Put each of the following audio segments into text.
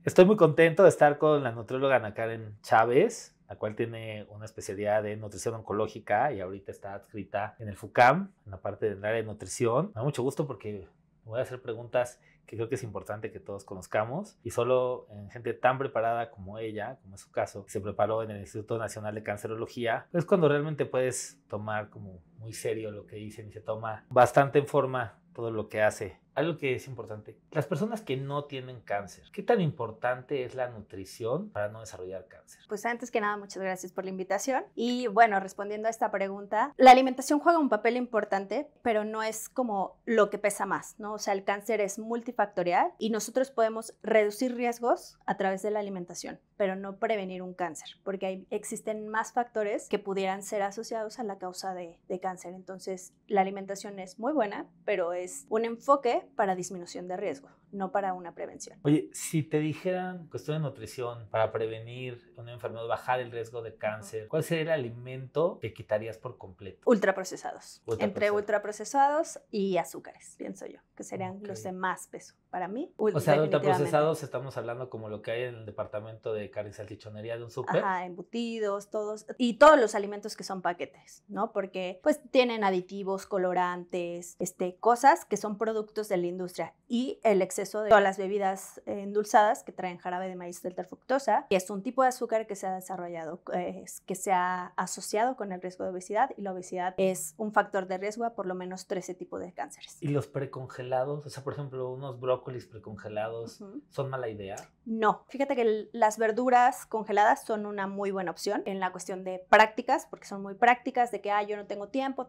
Estoy muy contento de estar con la nutrióloga Ana Karen Chávez, la cual tiene una especialidad de nutrición oncológica y ahorita está adscrita en el FUCAM, en la parte del área de nutrición. Me da mucho gusto porque voy a hacer preguntas que creo que es importante que todos conozcamos, y solo en gente tan preparada como ella, como es su caso, que se preparó en el Instituto Nacional de Cancerología, es cuando realmente puedes tomar como muy serio lo que dicen y se toma bastante en forma todo lo que hace. Algo que es importante, las personas que no tienen cáncer, ¿qué tan importante es la nutrición para no desarrollar cáncer? Pues antes que nada, muchas gracias por la invitación. Y bueno, respondiendo a esta pregunta, la alimentación juega un papel importante, pero no es como lo que pesa más, ¿no? O sea, el cáncer es multifactorial y nosotros podemos reducir riesgos a través de la alimentación, pero no prevenir un cáncer, porque existen más factores que pudieran ser asociados a la causa de cáncer. Entonces, la alimentación es muy buena, pero es un enfoque para disminución de riesgo, no para una prevención. Oye, si te dijeran cuestión de nutrición para prevenir una enfermedad, bajar el riesgo de cáncer, ¿cuál sería el alimento que quitarías por completo? Ultraprocesados. Entre ultraprocesados y azúcares, pienso yo, que serían los de más peso. Para mí, o sea, de ultraprocesados estamos hablando como lo que hay en el departamento de carne y salchichonería de un súper. Ajá, embutidos, todos, y todos los alimentos que son paquetes, ¿no? Porque pues tienen aditivos, colorantes, cosas que son productos de la industria, y el exceso de todas las bebidas endulzadas que traen jarabe de maíz delta fructosa, que es un tipo de azúcar que se ha desarrollado, que se ha asociado con el riesgo de obesidad, y la obesidad es un factor de riesgo a por lo menos 13 tipos de cánceres. ¿Y los precongelados? O sea, por ejemplo, unos brócolis precongelados, ¿son mala idea? No, fíjate que las verduras congeladas son una muy buena opción en la cuestión de prácticas, porque son muy prácticas, de que yo no tengo tiempo,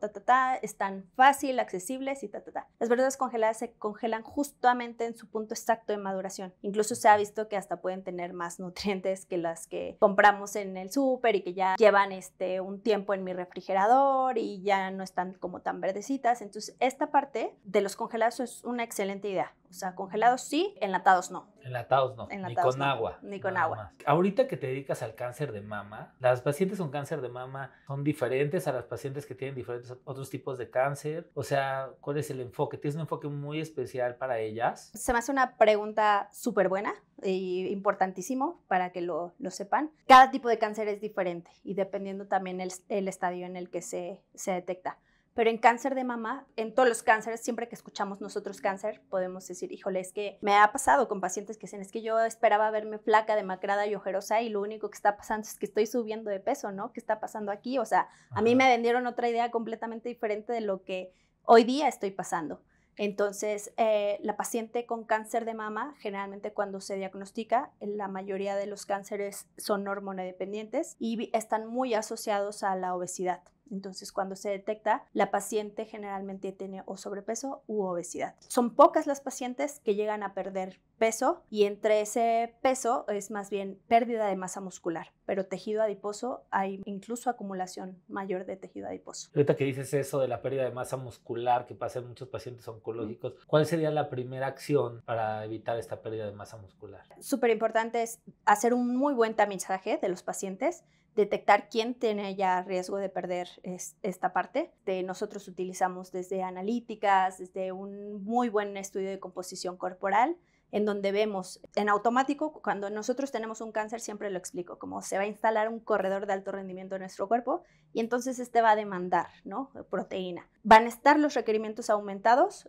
están fácil, accesibles y Las verduras congeladas se congelan justamente en su punto exacto de maduración. Incluso se ha visto que hasta pueden tener más nutrientes que las que compramos en el súper y que ya llevan un tiempo en mi refrigerador y ya no están como tan verdecitas. Entonces, esta parte de los congelados es una excelente idea. O sea, congelados sí, enlatados no. Enlatados no, ni con agua. Ni con agua. Más. Ahorita que te dedicas al cáncer de mama, ¿las pacientes con cáncer de mama son diferentes a las pacientes que tienen diferentes otros tipos de cáncer? O sea, ¿cuál es el enfoque? ¿Tienes un enfoque muy especial para ellas? Se me hace una pregunta súper buena y importantísimo para que lo sepan. Cada tipo de cáncer es diferente y dependiendo también el estadio en el que se detecta. Pero en cáncer de mama, en todos los cánceres, siempre que escuchamos nosotros cáncer, podemos decir, híjole, es que me ha pasado con pacientes que dicen, es que yo esperaba verme flaca, demacrada y ojerosa y lo único que está pasando es que estoy subiendo de peso, ¿no? ¿Qué está pasando aquí? O sea, a mí me vendieron otra idea completamente diferente de lo que hoy día estoy pasando. Entonces, la paciente con cáncer de mama, generalmente cuando se diagnostica, la mayoría de los cánceres son hormonodependientes y están muy asociados a la obesidad. Entonces, cuando se detecta, la paciente generalmente tiene o sobrepeso u obesidad. Son pocas las pacientes que llegan a perder peso y entre ese peso es más bien pérdida de masa muscular, pero tejido adiposo hay incluso acumulación mayor de tejido adiposo. Ahorita que dices eso de la pérdida de masa muscular que pasa en muchos pacientes oncológicos, ¿cuál sería la primera acción para evitar esta pérdida de masa muscular? Súper importante es hacer un muy buen tamizaje de los pacientes, detectar quién tiene ya riesgo de perder esta parte. Nosotros utilizamos desde analíticas, desde un muy buen estudio de composición corporal, en donde vemos en automático, cuando nosotros tenemos un cáncer, siempre lo explico, como se va a instalar un corredor de alto rendimiento en nuestro cuerpo y entonces va a demandar, ¿no? Proteína. Van a estar los requerimientos aumentados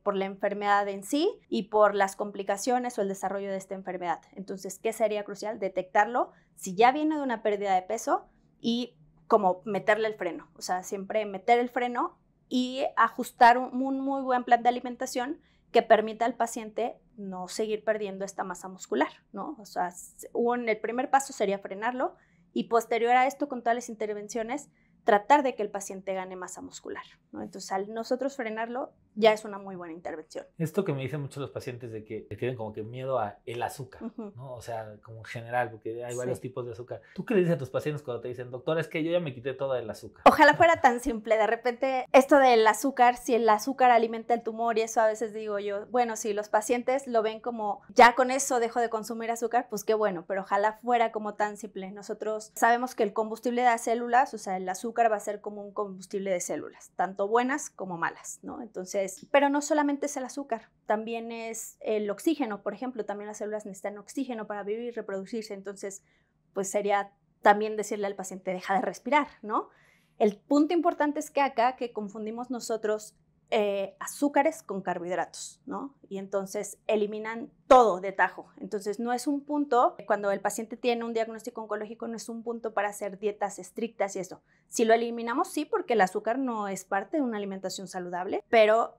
por la enfermedad en sí y por las complicaciones o el desarrollo de esta enfermedad. Entonces, ¿qué sería crucial? Detectarlo si ya viene de una pérdida de peso y como meterle el freno. O sea, siempre meter el freno y ajustar un muy buen plan de alimentación que permita al paciente no seguir perdiendo esta masa muscular, ¿no? O sea, el primer paso sería frenarlo y posterior a esto, con todas las intervenciones, tratar de que el paciente gane masa muscular, ¿no? Entonces, al nosotros frenarlo, ya es una muy buena intervención. Esto que me dicen muchos los pacientes de que tienen como que miedo a el azúcar, ¿no? O sea, como en general, porque hay varios tipos de azúcar. ¿Tú qué le dices a tus pacientes cuando te dicen, doctor, es que yo ya me quité todo el azúcar? Ojalá fuera tan simple. De repente, esto del azúcar, si el azúcar alimenta el tumor y eso a veces digo yo, bueno, si los pacientes lo ven como, ya con eso dejo de consumir azúcar, pues qué bueno, pero ojalá fuera como tan simple. Nosotros sabemos que el combustible de las células, o sea, el azúcar, azúcar va a ser como un combustible de células, tanto buenas como malas, ¿no? Entonces, pero no solamente es el azúcar, también es el oxígeno, por ejemplo, también las células necesitan oxígeno para vivir y reproducirse, entonces, pues sería también decirle al paciente, deja de respirar, ¿no? El punto importante es que acá que confundimos nosotros azúcares con carbohidratos, ¿no? Y entonces eliminan todo de tajo. Entonces no es un punto, cuando el paciente tiene un diagnóstico oncológico, no es un punto para hacer dietas estrictas y eso. Si lo eliminamos, sí, porque el azúcar no es parte de una alimentación saludable, pero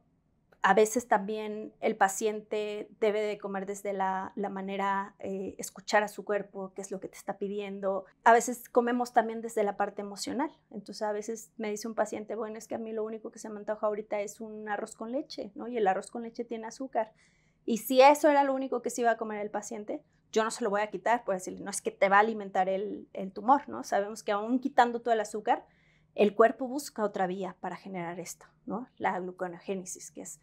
a veces también el paciente debe de comer desde la manera, escuchar a su cuerpo, qué es lo que te está pidiendo. A veces comemos también desde la parte emocional. Entonces a veces me dice un paciente, bueno, es que a mí lo único que se me antoja ahorita es un arroz con leche, ¿no? Y el arroz con leche tiene azúcar. Y si eso era lo único que se iba a comer el paciente, yo no se lo voy a quitar, por decirle, no es que te va a alimentar el tumor, ¿no? Sabemos que aún quitando todo el azúcar, el cuerpo busca otra vía para generar esto, ¿no? La gluconeogénesis, que es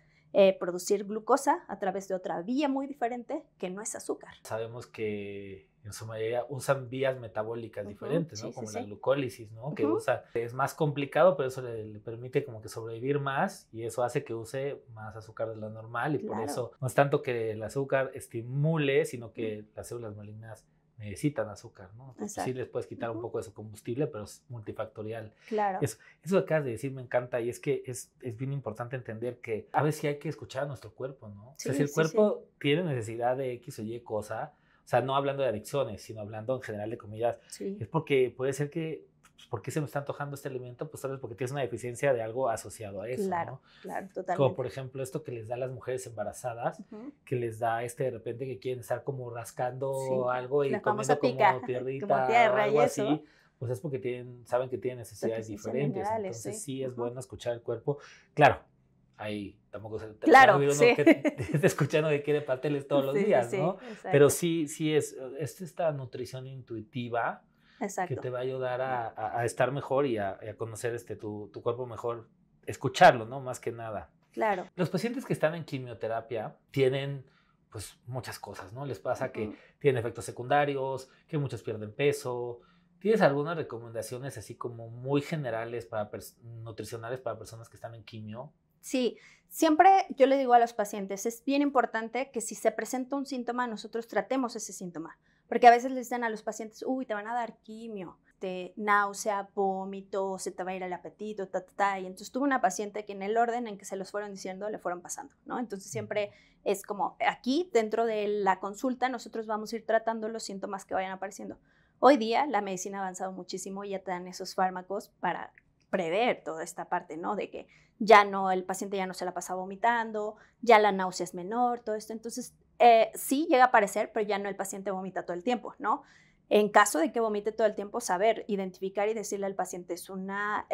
producir glucosa a través de otra vía muy diferente que no es azúcar. Sabemos que en su mayoría usan vías metabólicas diferentes, ¿no? Sí, Como sí, la sí. glucólisis, ¿no? Que usa, es más complicado, pero eso le permite como que sobrevivir más y eso hace que use más azúcar de lo normal y por Claro. eso no es tanto que el azúcar estimule, sino que las células malignas necesitan azúcar, ¿no? Entonces, sí les puedes quitar un poco de su combustible, pero es multifactorial. Claro. Eso que acabas de decir me encanta y es que es bien importante entender que a veces sí hay que escuchar a nuestro cuerpo, ¿no? O sea, si el cuerpo tiene necesidad de X o Y cosa, o sea, no hablando de adicciones, sino hablando en general de comidas, es porque puede ser que, pues, ¿por qué se me está antojando este alimento? Pues tal vez porque tienes una deficiencia de algo asociado a eso, Claro, ¿no? claro, totalmente. Como por ejemplo esto que les da a las mujeres embarazadas, que les da de repente que quieren estar como rascando algo y comiendo como tierrita como o tierra algo y eso. así, pues es porque saben que tienen necesidades diferentes, minerales, entonces sí es bueno escuchar el cuerpo. Claro, ahí tampoco se Claro, va a sí. uno que esté escuchando que quiere pasteles todos los días, ¿no? Pero sí es esta nutrición intuitiva que te va a ayudar a estar mejor y a conocer tu cuerpo mejor, escucharlo, ¿no? Más que nada. Claro. Los pacientes que están en quimioterapia tienen pues muchas cosas, ¿no? Les pasa que tienen efectos secundarios, que muchos pierden peso. ¿Tienes algunas recomendaciones así como muy generales nutricionales para personas que están en quimio? Sí, siempre yo le digo a los pacientes, es bien importante que si se presenta un síntoma, nosotros tratemos ese síntoma, porque a veces les dicen a los pacientes, uy, te van a dar quimio, náusea, vómito, se te va a ir el apetito, y entonces tuve una paciente que en el orden en que se los fueron diciendo, le fueron pasando, ¿no? Entonces siempre es como aquí, dentro de la consulta, nosotros vamos a ir tratando los síntomas que vayan apareciendo. Hoy día la medicina ha avanzado muchísimo y ya te dan esos fármacos para prever toda esta parte, ¿no? De que ya no, el paciente ya no se la pasa vomitando, ya la náusea es menor, todo esto. Entonces, sí llega a aparecer, pero ya no el paciente vomita todo el tiempo, ¿no? En caso de que vomite todo el tiempo, saber, identificar y decirle al paciente es una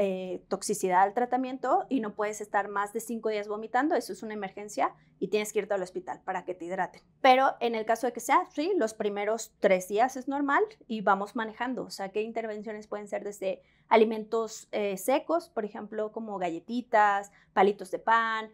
toxicidad al tratamiento y no puedes estar más de 5 días vomitando, eso es una emergencia y tienes que irte al hospital para que te hidraten. Pero en el caso de que sea, sí, los primeros 3 días es normal y vamos manejando. O sea, ¿qué intervenciones pueden ser desde alimentos secos, por ejemplo, como galletitas, palitos de pan,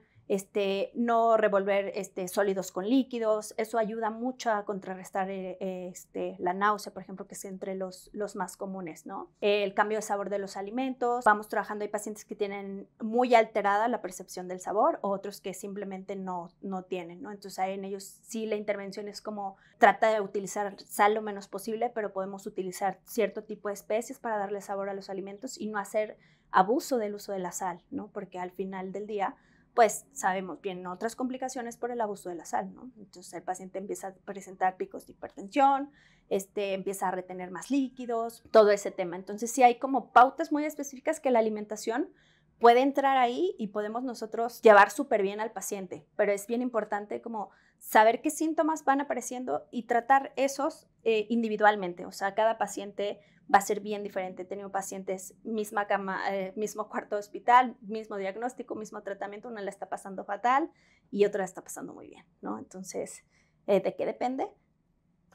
no revolver sólidos con líquidos? Eso ayuda mucho a contrarrestar la náusea, por ejemplo, que es entre los más comunes, ¿no? El cambio de sabor de los alimentos. Vamos trabajando, hay pacientes que tienen muy alterada la percepción del sabor, otros que simplemente no tienen, ¿no? Entonces en ellos sí la intervención es como trata de utilizar sal lo menos posible, pero podemos utilizar cierto tipo de especies para darle sabor a los alimentos y no hacer abuso del uso de la sal, ¿no? Porque al final del día pues sabemos bien otras complicaciones por el abuso de la sal, ¿no? Entonces el paciente empieza a presentar picos de hipertensión, empieza a retener más líquidos, todo ese tema. Entonces sí hay como pautas muy específicas que la alimentación puede entrar ahí y podemos nosotros llevar súper bien al paciente, pero es bien importante como saber qué síntomas van apareciendo y tratar esos individualmente. O sea, cada paciente va a ser bien diferente. He tenido pacientes, misma cama, mismo cuarto de hospital, mismo diagnóstico, mismo tratamiento, una la está pasando fatal y otra la está pasando muy bien, ¿no? Entonces, ¿de qué depende?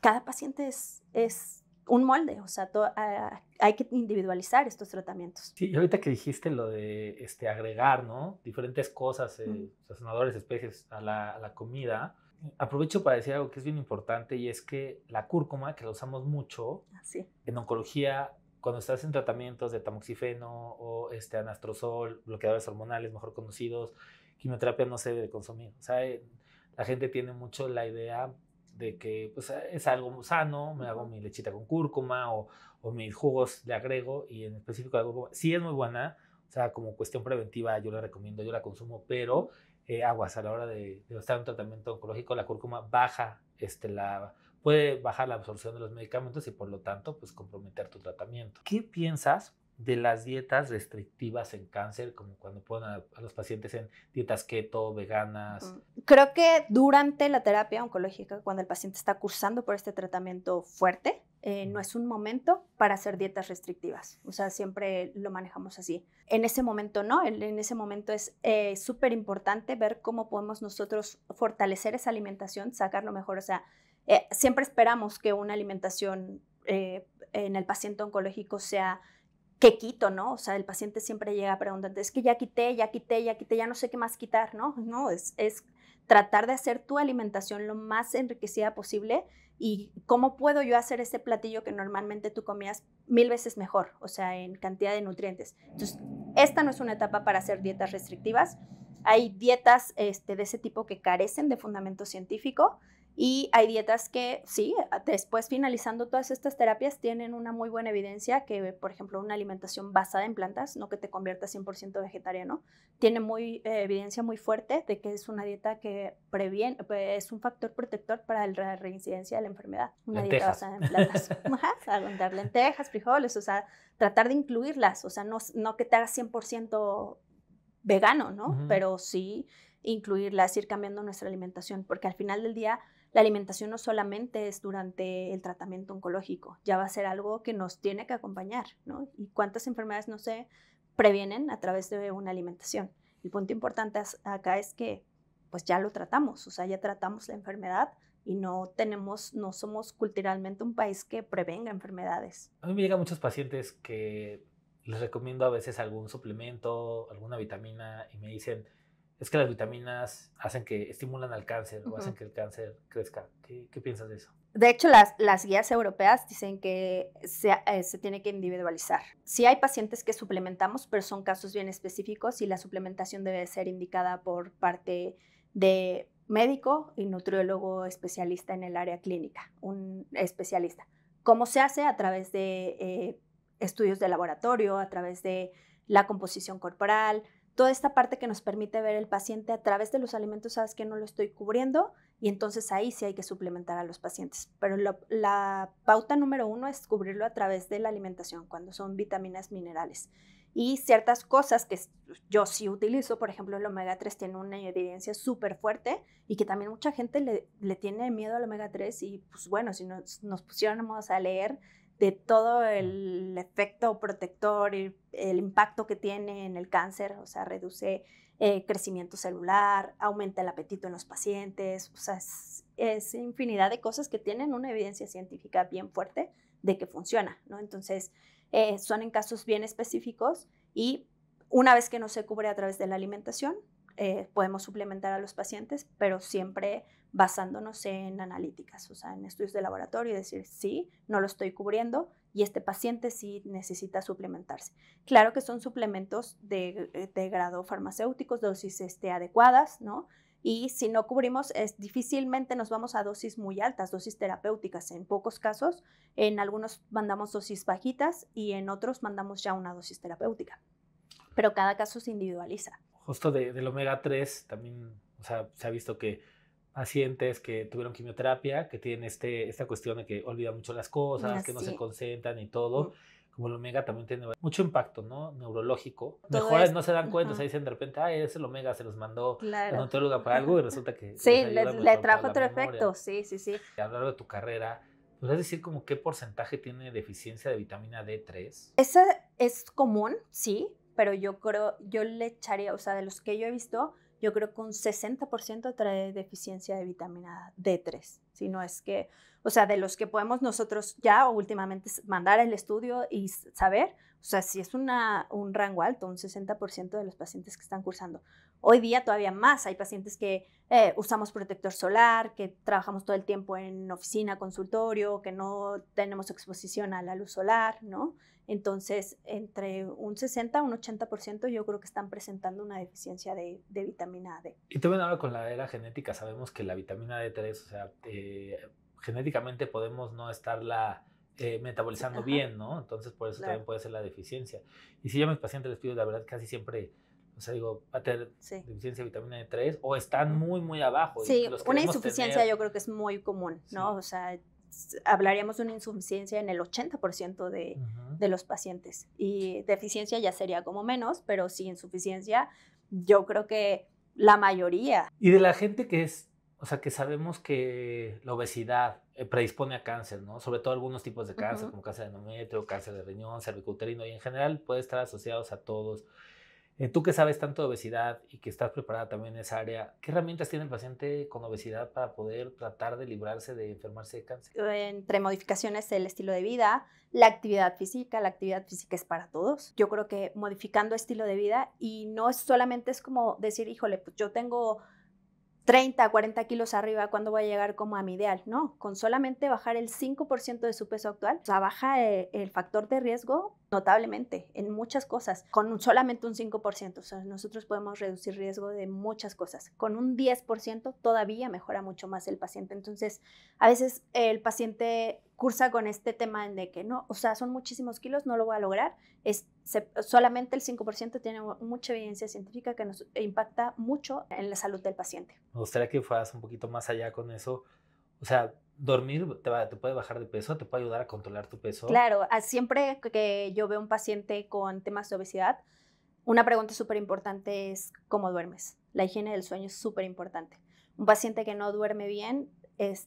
Cada paciente es un molde, o sea, hay que individualizar estos tratamientos. Sí, y ahorita que dijiste lo de agregar, ¿no? Diferentes cosas, sazonadores, especies a la comida, aprovecho para decir algo que es bien importante y es que la cúrcuma, que la usamos mucho en oncología, cuando estás en tratamientos de tamoxifeno o anastrozol, bloqueadores hormonales mejor conocidos, quimioterapia no se debe de consumir. O sea, la gente tiene mucho la idea de que pues, es algo sano, me hago mi lechita con cúrcuma o mis jugos le agrego, y en específico la cúrcuma sí es muy buena, o sea, como cuestión preventiva yo la recomiendo, yo la consumo, pero aguas a la hora de estar en un tratamiento oncológico, la cúrcuma puede bajar la absorción de los medicamentos y por lo tanto pues comprometer tu tratamiento. ¿Qué piensas de las dietas restrictivas en cáncer, como cuando ponen a los pacientes en dietas keto, veganas? Creo que durante la terapia oncológica, cuando el paciente está cursando por este tratamiento fuerte, no es un momento para hacer dietas restrictivas. O sea, siempre lo manejamos así. En ese momento no, en ese momento es súper importante ver cómo podemos nosotros fortalecer esa alimentación, sacar lo mejor. O sea, siempre esperamos que una alimentación en el paciente oncológico sea ¿qué quito, no? O sea, el paciente siempre llega preguntando, es que ya quité, ya no sé qué más quitar, ¿no? No, es tratar de hacer tu alimentación lo más enriquecida posible y cómo puedo yo hacer ese platillo que normalmente tú comías 1000 veces mejor, o sea, en cantidad de nutrientes. Entonces, esta no es una etapa para hacer dietas restrictivas. Hay dietas de ese tipo que carecen de fundamento científico. Y hay dietas que sí, después finalizando todas estas terapias tienen una muy buena evidencia que, por ejemplo, una alimentación basada en plantas, no que te conviertas 100% vegetariano, tiene evidencia muy fuerte de que es una dieta que previene, es un factor protector para la reincidencia de la enfermedad. Una dieta basada en plantas. Aguantar lentejas, frijoles, o sea, tratar de incluirlas, o sea, no que te hagas 100% vegano, ¿no? Pero sí incluirlas, ir cambiando nuestra alimentación, porque al final del día la alimentación no solamente es durante el tratamiento oncológico, ya va a ser algo que nos tiene que acompañar, ¿no? Y cuántas enfermedades no se previenen a través de una alimentación. El punto importante acá es que pues ya lo tratamos, o sea, ya tratamos la enfermedad y no somos culturalmente un país que prevenga enfermedades. A mí me llegan muchos pacientes que les recomiendo a veces algún suplemento, alguna vitamina, y me dicen, es que las vitaminas hacen que estimulan al cáncer o hacen que el cáncer crezca. ¿Qué piensas de eso? De hecho, las guías europeas dicen que se tiene que individualizar. Sí hay pacientes que suplementamos, pero son casos bien específicos y la suplementación debe ser indicada por parte de médico y nutriólogo especialista en el área clínica, un especialista. ¿Cómo se hace? A través de estudios de laboratorio, a través de la composición corporal, toda esta parte que nos permite ver el paciente a través de los alimentos, sabes que no lo estoy cubriendo, y entonces ahí sí hay que suplementar a los pacientes. Pero la pauta número 1 es cubrirlo a través de la alimentación, cuando son vitaminas, minerales. Y ciertas cosas que yo sí utilizo, por ejemplo, el omega 3 tiene una evidencia súper fuerte y que también mucha gente le tiene miedo al omega 3 y pues bueno, si nos pusiéramos a leer de todo el efecto protector y el impacto que tiene en el cáncer, o sea, reduce crecimiento celular, aumenta el apetito en los pacientes, o sea, es infinidad de cosas que tienen una evidencia científica bien fuerte de que funciona, ¿no? Entonces, son en casos bien específicos y una vez que no se cubre a través de la alimentación, podemos suplementar a los pacientes, pero siempre basándonos en analíticas, o sea, en estudios de laboratorio y decir, sí, no lo estoy cubriendo y este paciente sí necesita suplementarse. Claro que son suplementos de grado farmacéuticos, dosis adecuadas, ¿no? Y si no cubrimos, difícilmente nos vamos a dosis muy altas, dosis terapéuticas. En pocos casos, en algunos mandamos dosis bajitas y en otros mandamos ya una dosis terapéutica. Pero cada caso se individualiza. Justo del omega 3 también, o sea, se ha visto que pacientes que tuvieron quimioterapia, que tienen esta cuestión de que olvidan mucho las cosas, que no se concentran y todo, como el omega también tiene mucho impacto, ¿no? Neurológico. Mejores no se dan cuenta, o sea, dicen de repente, es el omega, se los mandó la nutrióloga para algo y resulta que sí, le trajo otro efecto, sí. A lo largo de tu carrera, ¿podrías decir como qué porcentaje tiene deficiencia de vitamina D3? Esa es común, sí, pero yo le echaría, o sea, de los que yo he visto, yo creo que un 60% trae deficiencia de vitamina D3. Si no es que, o sea, de los que podemos nosotros ya últimamente mandar el estudio y saber, o sea, si es un rango alto, un 60% de los pacientes que están cursando. Hoy día todavía más, hay pacientes que usamos protector solar, que trabajamos todo el tiempo en oficina, consultorio, que no tenemos exposición a la luz solar, ¿no? Entonces, entre un 60 y un 80% yo creo que están presentando una deficiencia de vitamina D. Y también ahora con la era genética sabemos que la vitamina D3, o sea, genéticamente podemos no estarla metabolizando bien, ¿no? Entonces por eso también puede ser la deficiencia. Y si yo a mis pacientes les pido, la verdad, casi siempre, o sea, digo, va a tener deficiencia de vitamina D3 o están muy, muy abajo. Sí, y los una insuficiencia tener... yo creo que es muy común, ¿no? O sea, hablaríamos de una insuficiencia en el 80% de los pacientes. Y deficiencia ya sería como menos, pero sí insuficiencia, yo creo que la mayoría. Y de la gente que es, o sea, que sabemos que la obesidad predispone a cáncer, ¿no? Sobre todo algunos tipos de cáncer, como cáncer de endometrio, cáncer de riñón, cervicuterino, y en general puede estar asociados a todos. Tú que sabes tanto de obesidad y que estás preparada también en esa área, ¿qué herramientas tiene el paciente con obesidad para poder tratar de librarse de enfermarse de cáncer? Entre modificaciones del estilo de vida, la actividad física es para todos. Yo creo que modificando estilo de vida y no es solamente es como decir, híjole, pues yo tengo 30, 40 kilos arriba, ¿cuándo voy a llegar como a mi ideal? No, con solamente bajar el 5% de su peso actual, o sea, baja el factor de riesgo notablemente en muchas cosas, con solamente un 5%, o sea, nosotros podemos reducir riesgo de muchas cosas. Con un 10% todavía mejora mucho más el paciente. Entonces, a veces el paciente cursa con este tema de que no, o sea, son muchísimos kilos, no lo voy a lograr. Solamente el 5% tiene mucha evidencia científica que nos impacta mucho en la salud del paciente. Me gustaría que fueras un poquito más allá con eso. O sea, dormir te puede bajar de peso, te puede ayudar a controlar tu peso. Claro, siempre que yo veo un paciente con temas de obesidad, una pregunta súper importante es cómo duermes. La higiene del sueño es súper importante. Un paciente que no duerme bien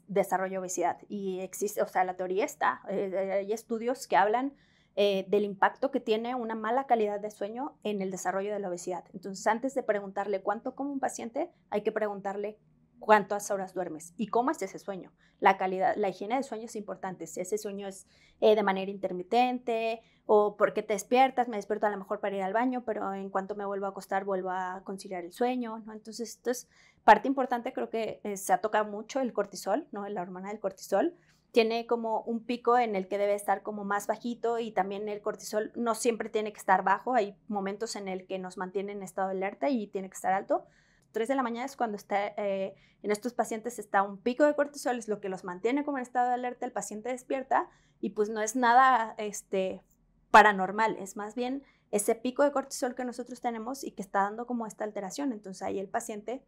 desarrolla obesidad y existe, o sea, la teoría está, hay estudios que hablan del impacto que tiene una mala calidad de sueño en el desarrollo de la obesidad. Entonces, antes de preguntarle cuánto come un paciente, hay que preguntarle cuántas horas duermes y cómo es ese sueño. La calidad, la higiene del sueño es importante. Si ese sueño es de manera intermitente o porque te despiertas, me despierto a lo mejor para ir al baño, pero en cuanto me vuelvo a acostar vuelvo a conciliar el sueño, ¿no? Entonces, esto es parte importante. Creo que se ha tocado mucho el cortisol, ¿no? La hormona del cortisol. Tiene como un pico en el que debe estar como más bajito y también el cortisol no siempre tiene que estar bajo. Hay momentos en el que nos mantiene en estado de alerta y tiene que estar alto. 3 de la mañana es cuando está, en estos pacientes está un pico de cortisol, es lo que los mantiene como en estado de alerta, el paciente despierta y pues no es nada paranormal, es más bien ese pico de cortisol que nosotros tenemos y que está dando como esta alteración. Entonces ahí el paciente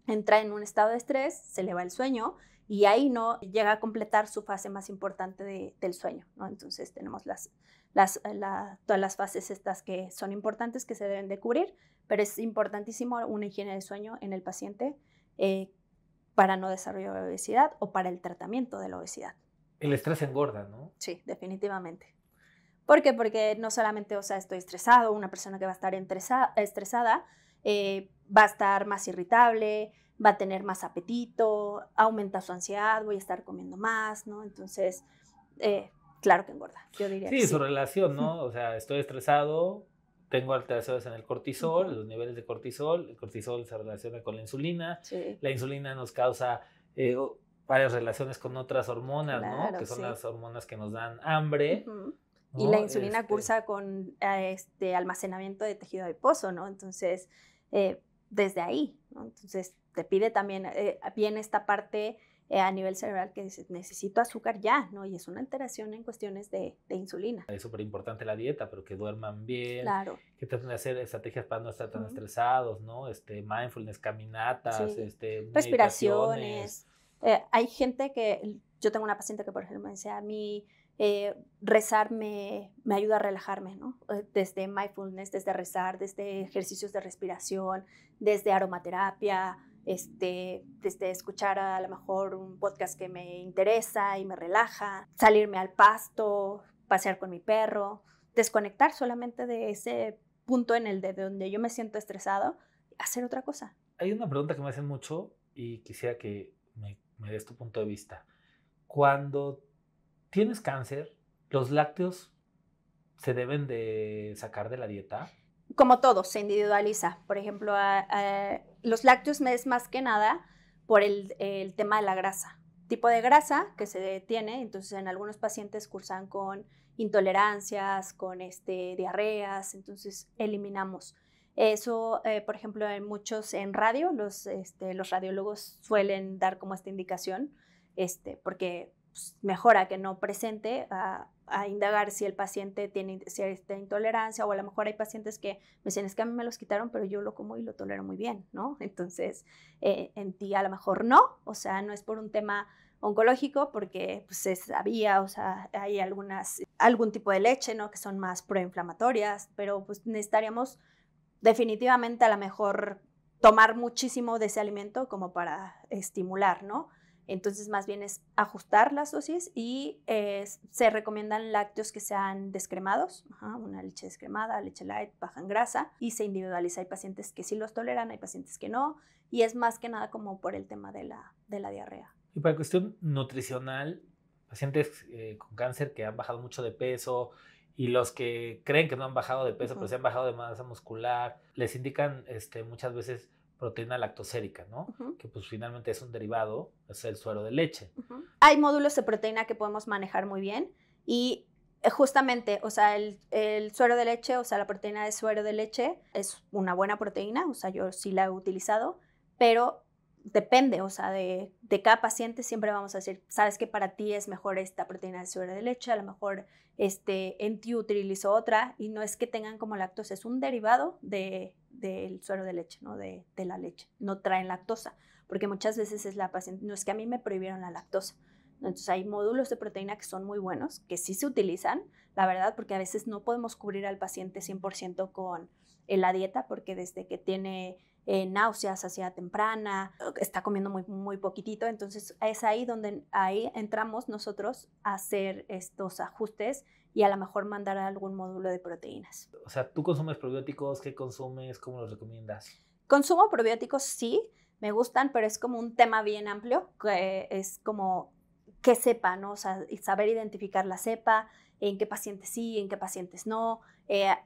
entra en un estado de estrés, se le va el sueño y ahí no llega a completar su fase más importante del sueño, ¿no? Entonces tenemos todas las fases estas que son importantes, que se deben de cubrir, pero es importantísimo una higiene del sueño en el paciente para no desarrollar obesidad o para el tratamiento de la obesidad. El estrés engorda, ¿no? Sí, definitivamente. ¿Por qué? Porque no solamente, o sea, estoy estresado, una persona que va a estar estresada va a estar más irritable, va a tener más apetito, aumenta su ansiedad, voy a estar comiendo más, ¿no? Entonces, claro que engorda, yo diría que sí. Su relación, ¿no? O sea, estoy estresado, tengo alteraciones en el cortisol, los niveles de cortisol, el cortisol se relaciona con la insulina, la insulina nos causa varias relaciones con otras hormonas, claro, ¿no? Que son las hormonas que nos dan hambre. ¿no? Y la insulina cursa con almacenamiento de tejido adiposo, ¿no? Entonces, desde ahí, ¿no? Entonces, te pide también bien esta parte a nivel cerebral que dice, necesito azúcar ya, ¿no? Y es una alteración en cuestiones de insulina. Es súper importante la dieta, pero que duerman bien, claro, que traten de hacer estrategias para no estar tan estresados, ¿no? Mindfulness, caminatas, respiraciones. Hay gente que, yo tengo una paciente que, por ejemplo, me dice, a mí rezar me ayuda a relajarme, ¿no? Desde mindfulness, desde rezar, desde ejercicios de respiración, desde aromaterapia, desde escuchar a lo mejor un podcast que me interesa y me relaja, salirme al pasto, pasear con mi perro, desconectar solamente de ese punto en el de donde yo me siento estresado, hacer otra cosa. Hay una pregunta que me hacen mucho y quisiera que me des tu punto de vista. Cuando tienes cáncer, ¿los lácteos se deben de sacar de la dieta? Como todo, se individualiza. Por ejemplo, los lácteos es más que nada por el tema de la grasa. Tipo de grasa que se tiene, entonces en algunos pacientes cursan con intolerancias, con diarreas, entonces eliminamos. Eso, por ejemplo, en radio, los radiólogos suelen dar como esta indicación, porque pues, mejora que no presente a indagar si el paciente tiene cierta intolerancia, o a lo mejor hay pacientes que me dicen, es que a mí me los quitaron, pero yo lo como y lo tolero muy bien, ¿no? Entonces, en ti a lo mejor no, o sea, no es por un tema oncológico, porque pues se sabía, o sea, hay algún tipo de leche, ¿no? Que son más proinflamatorias, pero pues necesitaríamos definitivamente a lo mejor tomar muchísimo de ese alimento como para estimular, ¿no? Entonces, más bien es ajustar las dosis y se recomiendan lácteos que sean descremados, una leche descremada, leche light, baja en grasa, y se individualiza. Hay pacientes que sí los toleran, hay pacientes que no, y es más que nada como por el tema de la diarrea. Y para cuestión nutricional, pacientes con cáncer que han bajado mucho de peso y los que creen que no han bajado de peso, pero se han bajado de masa muscular, les indican muchas veces proteína lactosérica, ¿no? Que pues finalmente es un derivado, es el suero de leche. Hay módulos de proteína que podemos manejar muy bien y justamente, o sea, el suero de leche, o sea, la proteína de suero de leche es una buena proteína, o sea, yo sí la he utilizado, pero depende, o sea, de cada paciente siempre vamos a decir, sabes que para ti es mejor esta proteína de suero de leche, a lo mejor en ti utilizo otra, y no es que tengan como lactosa, es un derivado del suero de leche, ¿no? De la leche, no traen lactosa, porque muchas veces es la paciente, no es que a mí me prohibieron la lactosa, ¿no? Entonces hay módulos de proteína que son muy buenos, que sí se utilizan, la verdad, porque a veces no podemos cubrir al paciente 100% con la dieta, porque desde que tiene náuseas, saciedad temprana, está comiendo muy, muy poquitito, entonces es ahí donde entramos nosotros a hacer estos ajustes y a lo mejor mandar algún módulo de proteínas. O sea, ¿tú consumes probióticos? ¿Qué consumes? ¿Cómo los recomiendas? Consumo probióticos, sí, me gustan, pero es como un tema bien amplio, que es como qué cepa, ¿no? O sea, saber identificar la cepa, en qué pacientes sí, en qué pacientes no.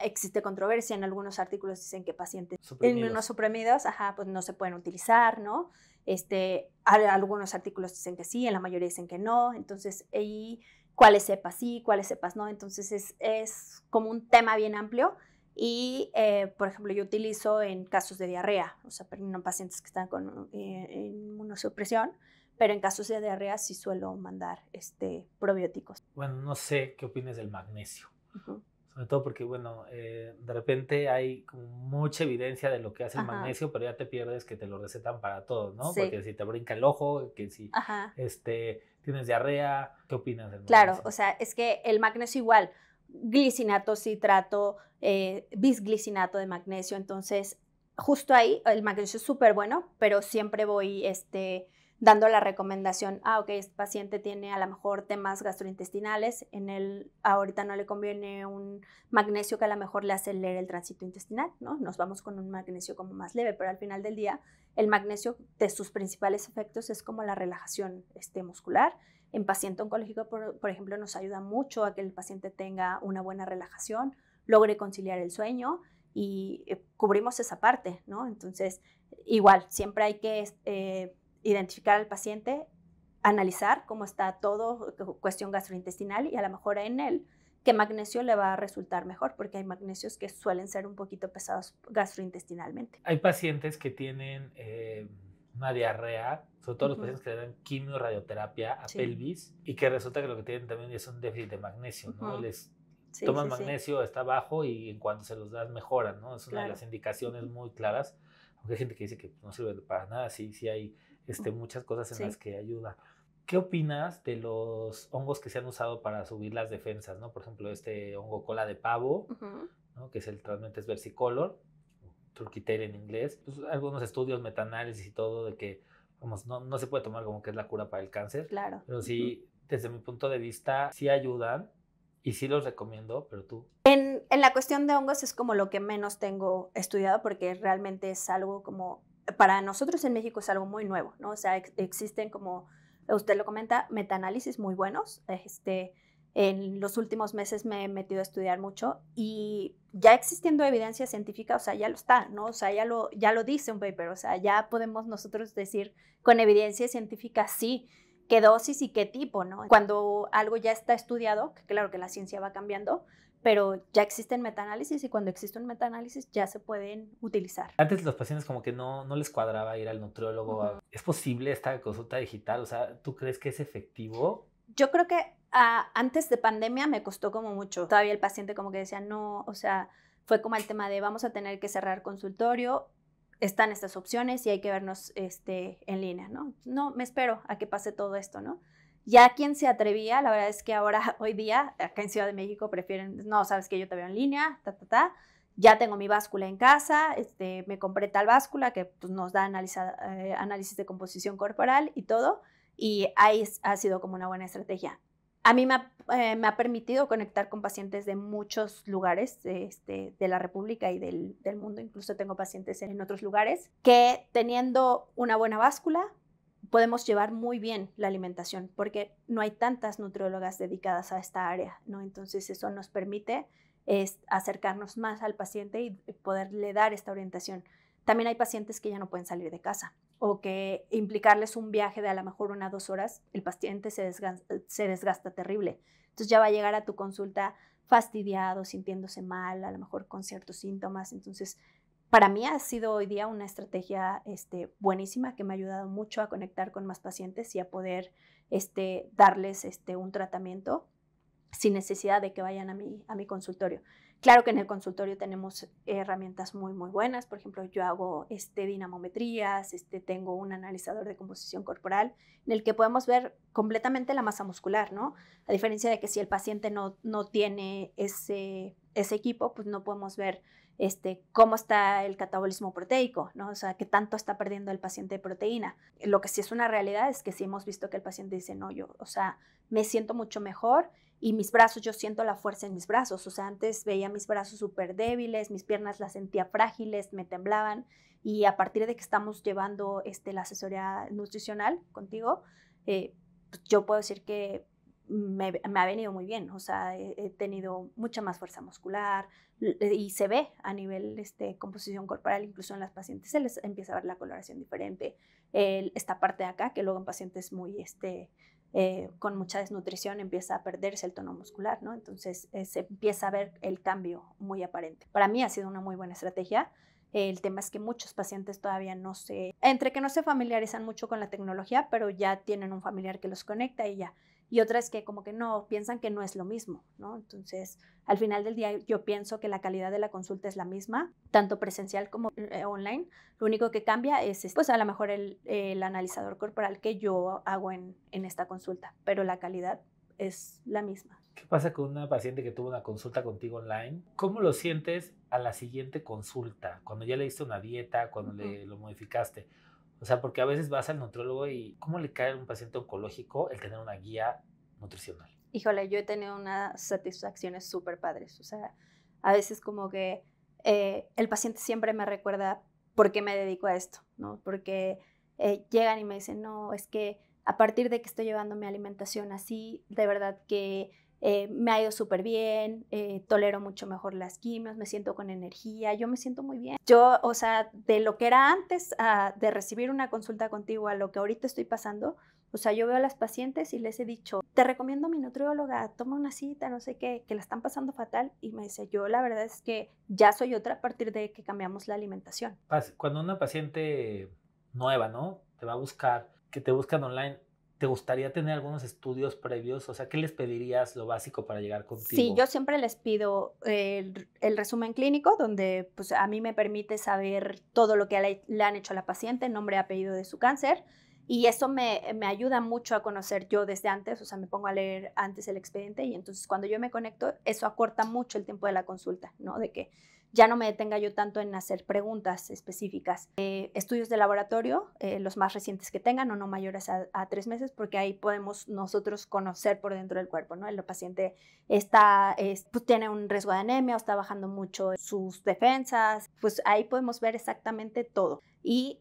Existe controversia, en algunos artículos dicen que pacientes inmunosuprimidos, pues no se pueden utilizar, ¿no? Algunos artículos dicen que sí, en la mayoría dicen que no, entonces, ¿cuáles cepas sí, cuáles cepas no? Entonces, es como un tema bien amplio. Y, por ejemplo, yo utilizo en casos de diarrea, o sea, en pacientes que están con inmunosupresión, pero en casos de diarrea sí suelo mandar probióticos. Bueno, no sé qué opinas del magnesio. Sobre todo porque, bueno, de repente hay como mucha evidencia de lo que hace el magnesio, pero ya te pierdes que te lo recetan para todo, ¿no? Sí. Porque si te brinca el ojo, que si tienes diarrea, ¿qué opinas del magnesio? Claro, o sea, es que el magnesio igual, glicinato, citrato, bisglicinato de magnesio, entonces justo ahí el magnesio es súper bueno, pero siempre voy dando la recomendación, ok, este paciente tiene a lo mejor temas gastrointestinales, ahorita no le conviene un magnesio que a lo mejor le acelere el tránsito intestinal, ¿no? Nos vamos con un magnesio como más leve, pero al final del día el magnesio, de sus principales efectos es como la relajación muscular. En paciente oncológico, por ejemplo, nos ayuda mucho a que el paciente tenga una buena relajación, logre conciliar el sueño y cubrimos esa parte, ¿no? Entonces, igual, siempre hay que identificar al paciente, analizar cómo está todo, cuestión gastrointestinal, y a lo mejor en él qué magnesio le va a resultar mejor, porque hay magnesios que suelen ser un poquito pesados gastrointestinalmente. Hay pacientes que tienen una diarrea, sobre todo los pacientes que le dan quimio, radioterapia a pelvis, y que resulta que lo que tienen también es un déficit de magnesio, ¿no? Les toman magnesio, está bajo, y en cuanto se los das mejoran, ¿no? Es una de las indicaciones muy claras, aunque hay gente que dice que no sirve para nada, sí hay muchas cosas en las que ayuda. ¿Qué opinas de los hongos que se han usado para subir las defensas, ¿no? Por ejemplo, hongo cola de pavo, ¿no? Que realmente es versicolor, Turkey tail en inglés. Pues, algunos estudios, metaanálisis y todo, de que vamos, no se puede tomar como que es la cura para el cáncer. Claro. Pero sí, desde mi punto de vista, sí ayudan y sí los recomiendo, pero tú. En la cuestión de hongos es como lo que menos tengo estudiado, porque realmente es algo como, para nosotros en México es algo muy nuevo, ¿no? O sea, existen como usted lo comenta, metaanálisis muy buenos. En los últimos meses me he metido a estudiar mucho y ya existiendo evidencia científica, o sea, ya lo está, ¿no? O sea, ya lo dice un paper, o sea, ya podemos nosotros decir con evidencia científica sí, qué dosis y qué tipo, ¿no? Cuando algo ya está estudiado, que claro que la ciencia va cambiando, pero ya existen metaanálisis y cuando existe un metaanálisis ya se pueden utilizar. Antes los pacientes como que no les cuadraba ir al nutriólogo. Ujú. ¿Es posible esta consulta digital? O sea, ¿tú crees que es efectivo? Yo creo que antes de pandemia me costó como mucho. Todavía el paciente como que decía, no, o sea, fue como el tema de vamos a tener que cerrar consultorio, están estas opciones y hay que vernos en línea, ¿no? No, me espero a que pase todo esto, ¿no? Ya quien se atrevía, la verdad es que ahora, hoy día, acá en Ciudad de México prefieren, no, sabes que yo te veo en línea, ya tengo mi báscula en casa, me compré tal báscula que pues, nos da análisis de composición corporal y todo, y ahí ha sido como una buena estrategia. A mí me ha permitido conectar con pacientes de muchos lugares de la República y del mundo, incluso tengo pacientes en otros lugares, que teniendo una buena báscula podemos llevar muy bien la alimentación, porque no hay tantas nutriólogas dedicadas a esta área, ¿no? Entonces eso nos permite acercarnos más al paciente y poderle dar esta orientación. También hay pacientes que ya no pueden salir de casa o que implicarles un viaje de a lo mejor 1 o 2 horas, el paciente se desgasta terrible. Entonces ya va a llegar a tu consulta fastidiado, sintiéndose mal, a lo mejor con ciertos síntomas. Entonces, para mí ha sido hoy día una estrategia buenísima que me ha ayudado mucho a conectar con más pacientes y a poder darles un tratamiento sin necesidad de que vayan a mi consultorio. Claro que en el consultorio tenemos herramientas muy, muy buenas. Por ejemplo, yo hago dinamometrías, tengo un analizador de composición corporal en el que podemos ver completamente la masa muscular, ¿no? A diferencia de que si el paciente no tiene ese equipo, pues no podemos ver cómo está el catabolismo proteico, ¿no? O sea, qué tanto está perdiendo el paciente de proteína. Lo que sí es una realidad es que sí hemos visto que el paciente dice, no, yo, o sea, me siento mucho mejor y mis brazos, yo siento la fuerza en mis brazos. O sea, antes veía mis brazos súper débiles, mis piernas las sentía frágiles, me temblaban y a partir de que estamos llevando la asesoría nutricional contigo, pues yo puedo decir que me ha venido muy bien, o sea, he tenido mucha más fuerza muscular y se ve a nivel composición corporal, incluso en las pacientes se les empieza a ver la coloración diferente. Esta parte de acá, que luego en pacientes muy con mucha desnutrición empieza a perderse el tono muscular, ¿no? Entonces se empieza a ver el cambio muy aparente. Para mí ha sido una muy buena estrategia. El tema es que muchos pacientes todavía entre que no se familiarizan mucho con la tecnología, pero ya tienen un familiar que los conecta y ya. Y otra es que como que no, piensan que no es lo mismo, ¿no? Entonces, al final del día yo pienso que la calidad de la consulta es la misma, tanto presencial como online. Lo único que cambia es, pues a lo mejor el analizador corporal que yo hago en esta consulta, pero la calidad es la misma. ¿Qué pasa con una paciente que tuvo una consulta contigo online? ¿Cómo lo sientes a la siguiente consulta? Cuando ya le diste una dieta, cuando lo modificaste. O sea, porque a veces vas al nutriólogo y ¿cómo le cae a un paciente oncológico el tener una guía nutricional? Híjole, yo he tenido unas satisfacciones súper padres. O sea, a veces como que el paciente siempre me recuerda por qué me dedico a esto, ¿no? Porque llegan y me dicen, no, es que a partir de que estoy llevando mi alimentación así, de verdad que me ha ido súper bien, tolero mucho mejor las quimios, me siento con energía, yo me siento muy bien. Yo, o sea, de lo que era antes de recibir una consulta contigo a lo que ahorita estoy pasando, o sea, yo veo a las pacientes y les he dicho, te recomiendo a mi nutrióloga, toma una cita, no sé qué, que la están pasando fatal. Y me dice, yo la verdad es que ya soy otra a partir de que cambiamos la alimentación. Cuando una paciente nueva, ¿no? Te va a buscar, que te buscan online, ¿te gustaría tener algunos estudios previos? O sea, ¿qué les pedirías lo básico para llegar contigo? Sí, yo siempre les pido el resumen clínico, donde pues, a mí me permite saber todo lo que le han hecho a la paciente, nombre y apellido de su cáncer. Y eso me ayuda mucho a conocer yo desde antes, o sea, me pongo a leer antes el expediente y entonces cuando yo me conecto, eso acorta mucho el tiempo de la consulta, ¿no? De que ya no me detenga yo tanto en hacer preguntas específicas. Estudios de laboratorio, los más recientes que tengan o no mayores a 3 meses, porque ahí podemos nosotros conocer por dentro del cuerpo, ¿no? El paciente pues tiene un riesgo de anemia o está bajando mucho sus defensas, pues ahí podemos ver exactamente todo. Y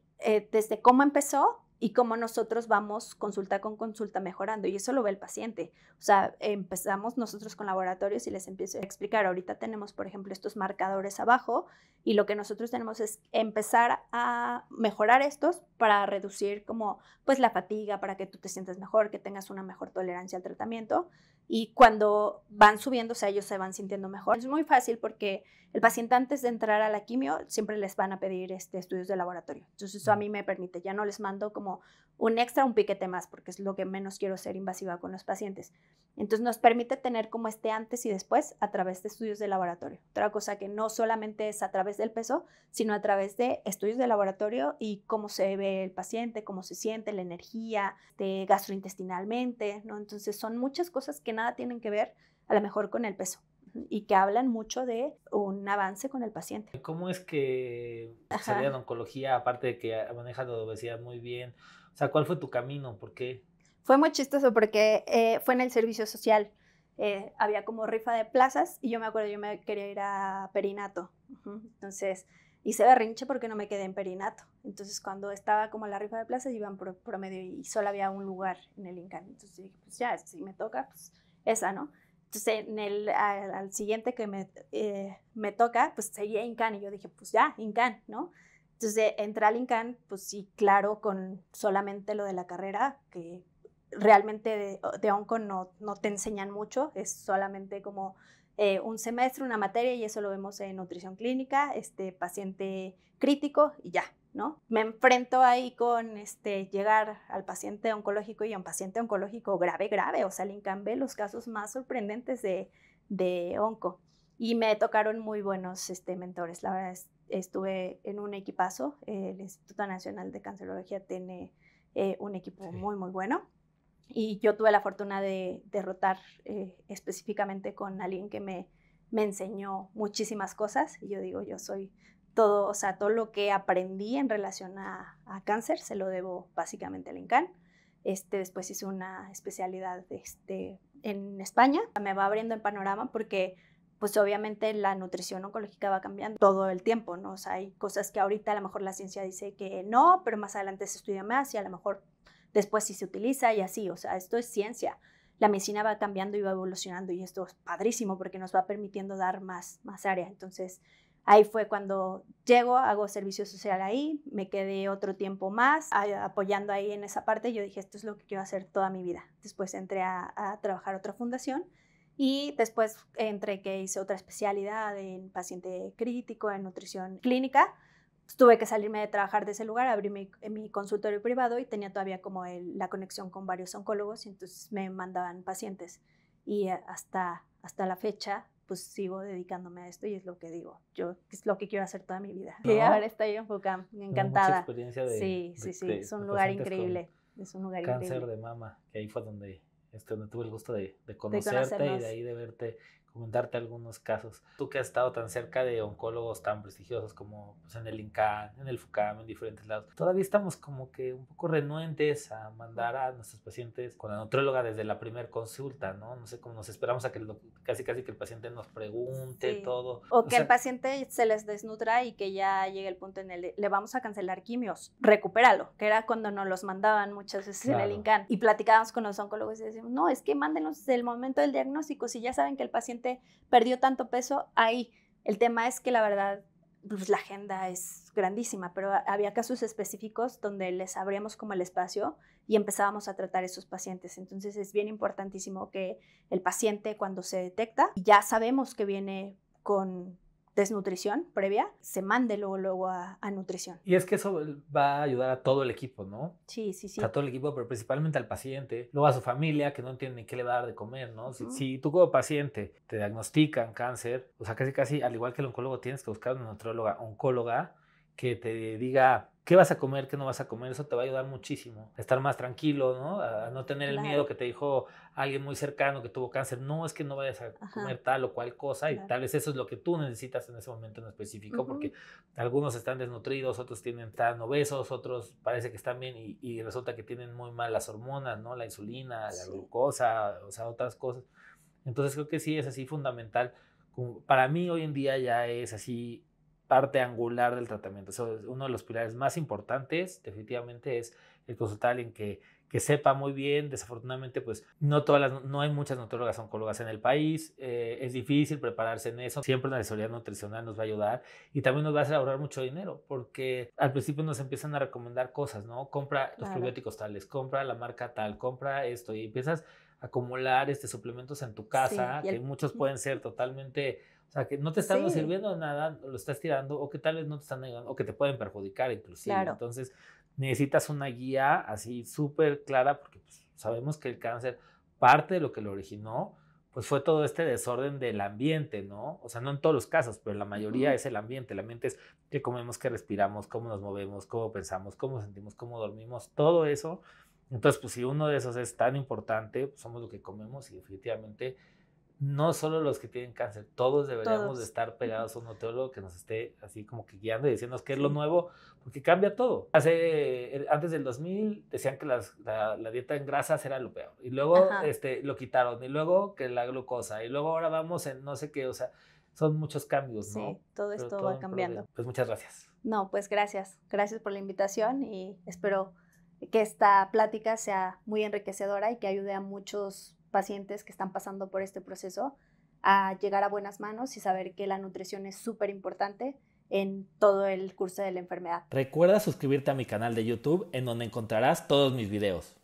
desde cómo empezó y cómo nosotros vamos consulta con consulta mejorando, y eso lo ve el paciente. O sea, empezamos nosotros con laboratorios y les empiezo a explicar, ahorita tenemos, por ejemplo, estos marcadores abajo, y lo que nosotros tenemos es empezar a mejorar estos para reducir como pues la fatiga, para que tú te sientas mejor, que tengas una mejor tolerancia al tratamiento, y cuando van subiendo, o sea, ellos se van sintiendo mejor. Es muy fácil porque el paciente antes de entrar a la quimio siempre les van a pedir estudios de laboratorio. Entonces eso a mí me permite, ya no les mando como un extra, un piquete más, porque es lo que menos quiero ser invasiva con los pacientes. Entonces nos permite tener como antes y después a través de estudios de laboratorio. Otra cosa que no solamente es a través del peso, sino a través de estudios de laboratorio y cómo se ve el paciente, cómo se siente, la energía, gastrointestinalmente, ¿no? Entonces son muchas cosas que nada tienen que ver a lo mejor con el peso y que hablan mucho de un avance con el paciente. ¿Cómo es que salida en oncología, aparte de que manejas la obesidad muy bien? O sea, ¿cuál fue tu camino? ¿Por qué? Fue muy chistoso porque fue en el servicio social. Había como rifa de plazas y yo me acuerdo, yo me quería ir a Perinato. Entonces hice berrinche porque no me quedé en Perinato. Entonces cuando estaba como la rifa de plazas iban por promedio y solo había un lugar en el INCAN. Entonces dije, pues ya, si me toca, pues esa, ¿no? Entonces al siguiente que me toca, pues seguía INCAN y yo dije, pues ya, INCAN, ¿no? Entonces entré al INCAN, pues sí, claro, con solamente lo de la carrera, que realmente de onco no te enseñan mucho, es solamente como un semestre, una materia, y eso lo vemos en nutrición clínica, paciente crítico y ya, ¿no? Me enfrento ahí con llegar al paciente oncológico y a un paciente oncológico grave, o sea, el INCAN ve los casos más sorprendentes de onco. Y me tocaron muy buenos mentores, la verdad estuve en un equipazo, el Instituto Nacional de Cancerología tiene un equipo muy, muy bueno. Y yo tuve la fortuna de rotar específicamente con alguien que me enseñó muchísimas cosas. Y yo digo, yo soy todo, o sea, todo lo que aprendí en relación a cáncer se lo debo básicamente al INCAN. Después hice una especialidad en España. Me va abriendo el panorama porque pues obviamente la nutrición oncológica va cambiando todo el tiempo, ¿no? O sea, hay cosas que ahorita a lo mejor la ciencia dice que no, pero más adelante se estudia más y a lo mejor después sí se utiliza y así, o sea, esto es ciencia. La medicina va cambiando y va evolucionando y esto es padrísimo porque nos va permitiendo dar más área. Entonces, ahí fue cuando llego, hago servicio social ahí, me quedé otro tiempo más apoyando ahí en esa parte. Yo dije, esto es lo que quiero hacer toda mi vida. Después entré a trabajar a otra fundación y después entré que hice otra especialidad en paciente crítico, en nutrición clínica. Tuve que salirme de trabajar de ese lugar, abrí mi consultorio privado y tenía todavía como la conexión con varios oncólogos y entonces me mandaban pacientes y hasta la fecha pues sigo dedicándome a esto y es lo que digo, yo es lo que quiero hacer toda mi vida. ¿No? Y ahora estoy en FUCAM, encantada. Mucha experiencia Sí, es un lugar increíble, es un lugar cáncer increíble. de mama, que ahí fue donde tuve el gusto de De conocerte y de conocernos. ahí de verte, comentarte algunos casos. Tú que has estado tan cerca de oncólogos tan prestigiosos como pues, en el INCAN, en el FUCAM, en diferentes lados, todavía estamos como que un poco renuentes a mandar a nuestros pacientes con la nutrióloga desde la primera consulta, ¿no? No sé cómo nos esperamos a que casi que el paciente nos pregunte Sí. todo. O que el paciente se les desnutra y que ya llegue el punto en el le vamos a cancelar quimios, recupéralo, que era cuando nos los mandaban muchas veces en el INCAN. Y platicábamos con los oncólogos y decíamos, no, es que mándenos desde el momento del diagnóstico, si ya saben que el paciente perdió tanto peso, ahí. El tema es que la verdad, pues la agenda es grandísima, pero había casos específicos donde les abríamos como el espacio y empezábamos a tratar esos pacientes. Entonces es bien importantísimo que el paciente cuando se detecta, ya sabemos que viene con desnutrición previa, se mande luego a nutrición. Y es que eso va a ayudar a todo el equipo, ¿no? Sí. A todo el equipo, pero principalmente al paciente, luego a su familia que no entiende ni qué le va a dar de comer, ¿no? Si tú como paciente te diagnostican cáncer, o sea, casi, al igual que el oncólogo, tienes que buscar una nutrióloga, oncóloga, que te diga qué vas a comer, qué no vas a comer. Eso te va a ayudar muchísimo a estar más tranquilo, ¿no? A no tener el miedo que te dijo alguien muy cercano que tuvo cáncer. No, es que no vayas a comer tal o cual cosa y tal vez eso es lo que tú necesitas en ese momento en específico, porque algunos están desnutridos, otros están obesos, otros parece que están bien y resulta que tienen muy mal las hormonas, ¿no? La insulina, la glucosa, o sea, otras cosas. Entonces creo que sí es así fundamental. Para mí hoy en día ya es así parte angular del tratamiento. Eso es uno de los pilares más importantes, definitivamente, es el consultar a alguien que sepa muy bien. Desafortunadamente, pues no hay muchas nutriólogas oncólogas en el país, es difícil prepararse en eso. Siempre una asesoría nutricional nos va a ayudar y también nos va a hacer ahorrar mucho dinero, porque al principio nos empiezan a recomendar cosas, ¿no? Compra los probióticos tales, compra la marca tal, compra esto, y empiezas a acumular suplementos en tu casa, que muchos pueden ser totalmente, o sea, que no te están sirviendo de nada, lo estás tirando, o que tal vez no te están ayudando, o que te pueden perjudicar inclusive. Claro. Entonces, necesitas una guía así súper clara, porque pues, sabemos que el cáncer, parte de lo que lo originó, pues fue todo este desorden del ambiente, ¿no? O sea, no en todos los casos, pero la mayoría es el ambiente. El ambiente es qué comemos, qué respiramos, cómo nos movemos, cómo pensamos, cómo sentimos, cómo dormimos, todo eso. Entonces, pues si uno de esos es tan importante, pues somos lo que comemos, y definitivamente no solo los que tienen cáncer, todos deberíamos de estar pegados a un nutriólogo que nos esté así como que guiando y diciéndonos qué es lo nuevo, porque cambia todo. Antes del 2000 decían que la dieta en grasas era lo peor, y luego lo quitaron, y luego que la glucosa, y luego ahora vamos en no sé qué, o sea, son muchos cambios, ¿no? Sí, todo esto va cambiando. Pues muchas gracias. No, pues gracias. Gracias por la invitación y espero que esta plática sea muy enriquecedora y que ayude a muchos pacientes que están pasando por este proceso a llegar a buenas manos y saber que la nutrición es súper importante en todo el curso de la enfermedad. Recuerda suscribirte a mi canal de YouTube, en donde encontrarás todos mis videos.